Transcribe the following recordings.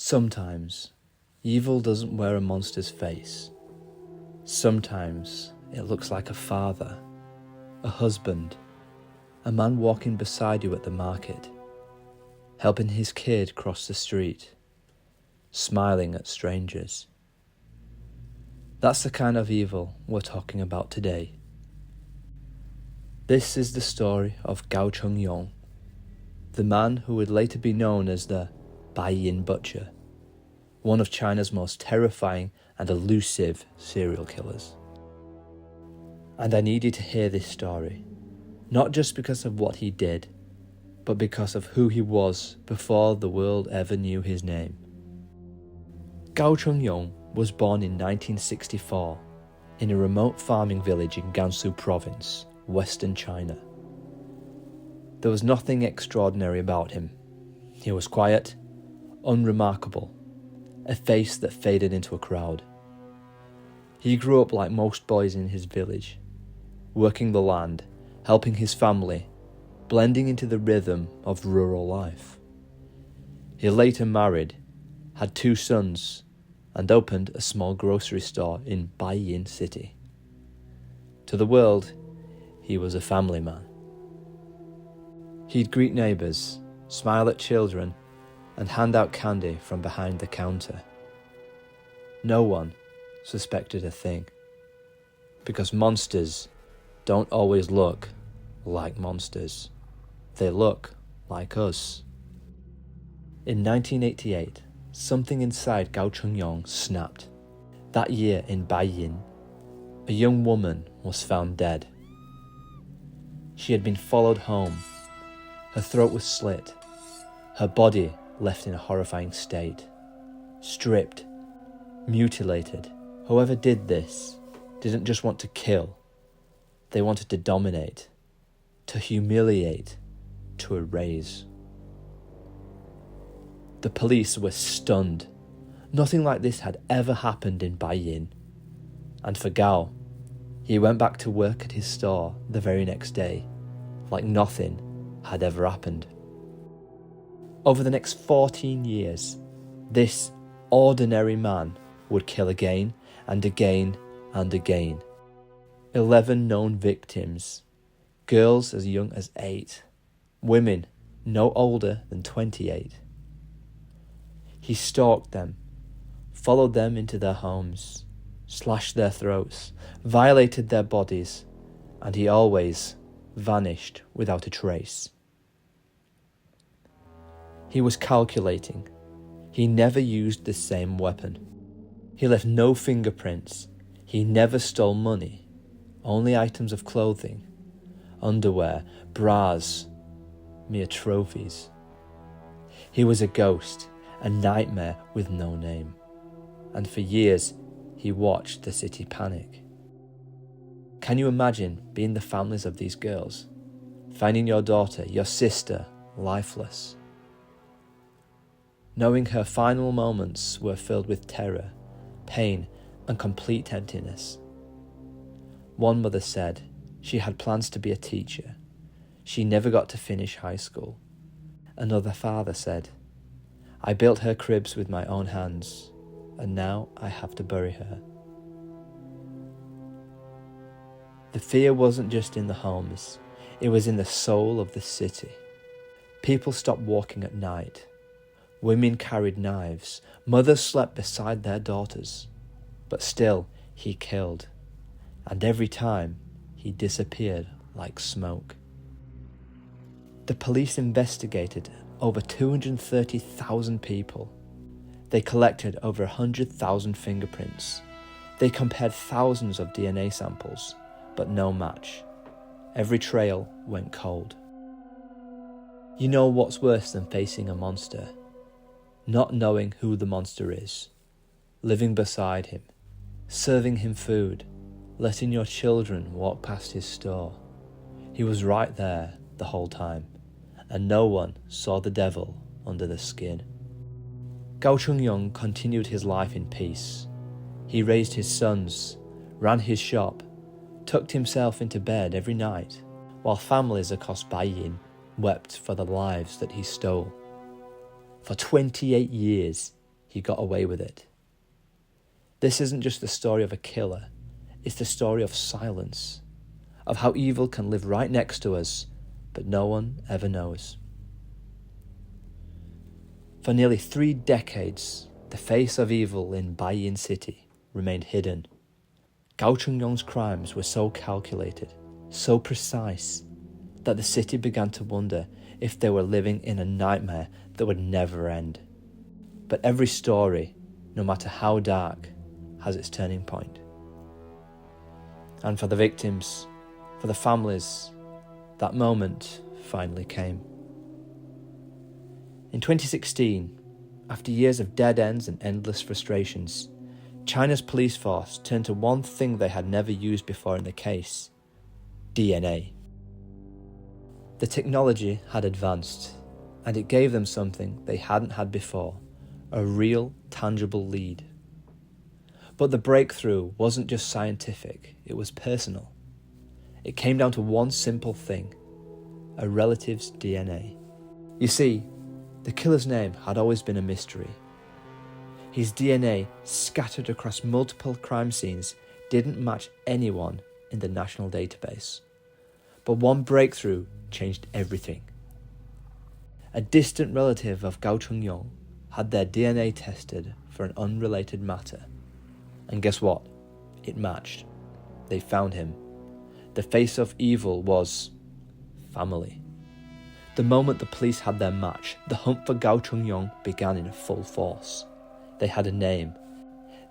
Sometimes, evil doesn't wear a monster's face. Sometimes, it looks like a father, a husband, a man walking beside you at the market, helping his kid cross the street, smiling at strangers. That's the kind of evil we're talking about today. This is the story of Gao Chengyong, the man who would later be known as the Baiyin Butcher, one of China's most terrifying and elusive serial killers. And I need you to hear this story, not just because of what he did, but because of who he was before the world ever knew his name. Gao Chengyong was born in 1964 in a remote farming village in Gansu province, western China. There was nothing extraordinary about him. He was quiet, unremarkable, a face that faded into a crowd. He grew up like most boys in his village, working the land, helping his family, blending into the rhythm of rural life. He later married, had 2 sons, and opened a small grocery store in Baiyin city. To the world, he was a family man. He'd greet neighbours, smile at children, and hand out candy from behind the counter. No one suspected a thing, because monsters don't always look like monsters. They look like us. In 1988, something inside Gao Chengyong snapped. That year in Baiyin, a young woman was found dead. She had been followed home. Her throat was slit, her body left in a horrifying state, stripped, mutilated. Whoever did this didn't just want to kill, they wanted to dominate, to humiliate, to erase. The police were stunned. Nothing like this had ever happened in Baiyin. And for Gao, he went back to work at his store the very next day, like nothing had ever happened. Over the next 14 years, this ordinary man would kill again and again and again. 11 known victims, girls as young as 8, women no older than 28. He stalked them, followed them into their homes, slashed their throats, violated their bodies, and he always vanished without a trace. He was calculating. He never used the same weapon. He left no fingerprints. He never stole money, only items of clothing, underwear, bras, mere trophies. He was a ghost, a nightmare with no name. And for years, he watched the city panic. Can you imagine being the families of these girls, finding your daughter, your sister, lifeless? Knowing her final moments were filled with terror, pain, and complete emptiness. One mother said she had plans to be a teacher. She never got to finish high school. Another father said, I built her cribs with my own hands, and now I have to bury her. The fear wasn't just in the homes, it was in the soul of the city. People stopped walking at night. Women carried knives. Mothers slept beside their daughters. But still, he killed. And every time, he disappeared like smoke. The police investigated over 230,000 people. They collected over 100,000 fingerprints. They compared thousands of DNA samples, but no match. Every trail went cold. You know what's worse than facing a monster? Not knowing who the monster is, living beside him, serving him food, letting your children walk past his store. He was right there the whole time, and no one saw the devil under the skin. Gao Chengyong continued his life in peace. He raised his sons, ran his shop, tucked himself into bed every night, while families across Baiyin wept for the lives that he stole. For 28 years, he got away with it. This isn't just the story of a killer, it's the story of silence, of how evil can live right next to us, but no one ever knows. For nearly 3 decades, the face of evil in Baiyin City remained hidden. Gao Chengyong's crimes were so calculated, so precise, that the city began to wonder if they were living in a nightmare that would never end. But every story, no matter how dark, has its turning point. And for the victims, for the families, that moment finally came. In 2016, after years of dead ends and endless frustrations, China's police force turned to one thing they had never used before in the case: DNA. The technology had advanced, and it gave them something they hadn't had before: a real, tangible lead. But the breakthrough wasn't just scientific, it was personal. It came down to one simple thing: a relative's DNA. You see, the killer's name had always been a mystery. His DNA, scattered across multiple crime scenes, didn't match anyone in the national database. But one breakthrough changed everything. A distant relative of Gao Chengyong had their DNA tested for an unrelated matter. And guess what? It matched. They found him. The face of evil was family. The moment the police had their match, the hunt for Gao Chengyong began in full force. They had a name.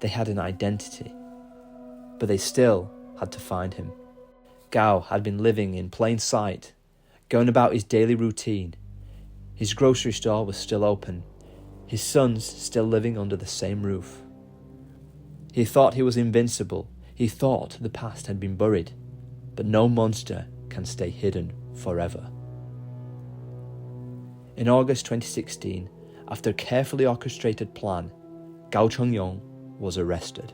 They had an identity. But they still had to find him. Gao had been living in plain sight, going about his daily routine. His grocery store was still open. His sons still living under the same roof. He thought he was invincible. He thought the past had been buried. But no monster can stay hidden forever. In August 2016, after a carefully orchestrated plan, Gao Chengyong was arrested.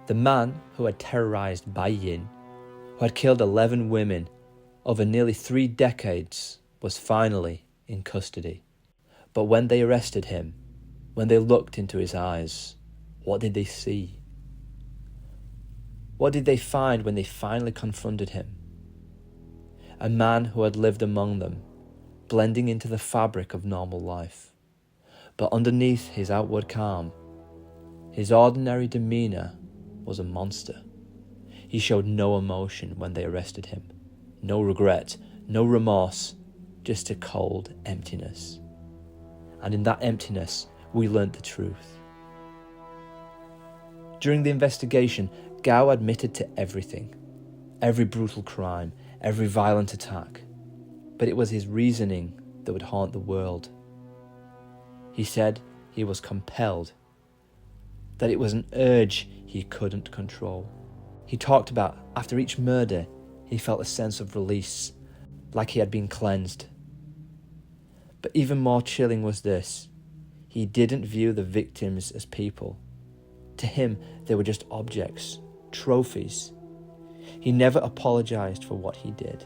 The man who had terrorized Baiyin, who had killed 11 women over nearly 3 decades, was finally in custody. But when they arrested him, when they looked into his eyes, what did they see? What did they find when they finally confronted him? A man who had lived among them, blending into the fabric of normal life. But underneath his outward calm, his ordinary demeanour was a monster. He showed no emotion when they arrested him. No regret, no remorse, just a cold emptiness. And in that emptiness, we learnt the truth. During the investigation, Gao admitted to everything. Every brutal crime, every violent attack. But it was his reasoning that would haunt the world. He said he was compelled, that it was an urge he couldn't control. He talked about after each murder, he felt a sense of release, like he had been cleansed. But even more chilling was this: he didn't view the victims as people. To him, they were just objects, trophies. He never apologized for what he did.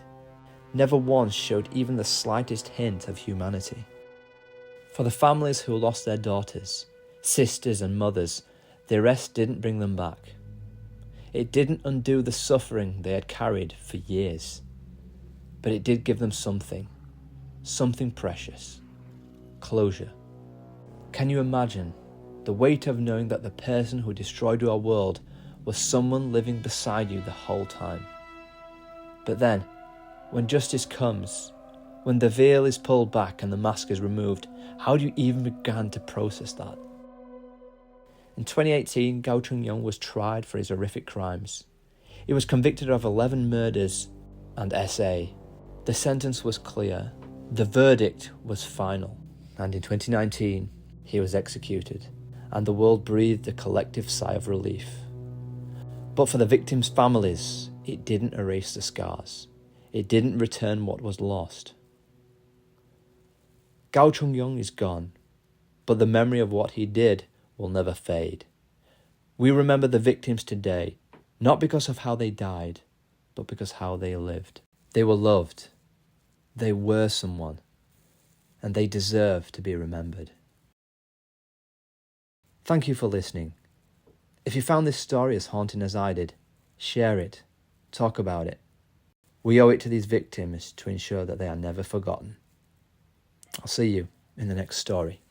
Never once showed even the slightest hint of humanity. For the families who lost their daughters, sisters and mothers, the arrest didn't bring them back. It didn't undo the suffering they had carried for years. But it did give them something precious: closure. Can you imagine the weight of knowing that the person who destroyed your world was someone living beside you the whole time? But then, when justice comes, when the veil is pulled back and the mask is removed, how do you even begin to process that? In 2018, Gao Chengyong was tried for his horrific crimes. He was convicted of 11 murders and SA. The sentence was clear. The verdict was final. And in 2019, he was executed, and the world breathed a collective sigh of relief. But for the victims' families, it didn't erase the scars. It didn't return what was lost. Gao Chengyong is gone, but the memory of what he did will never fade. We remember the victims today, not because of how they died, but because how they lived. They were loved. They were someone, and they deserve to be remembered. Thank you for listening. If you found this story as haunting as I did, share it, talk about it. We owe it to these victims to ensure that they are never forgotten. I'll see you in the next story.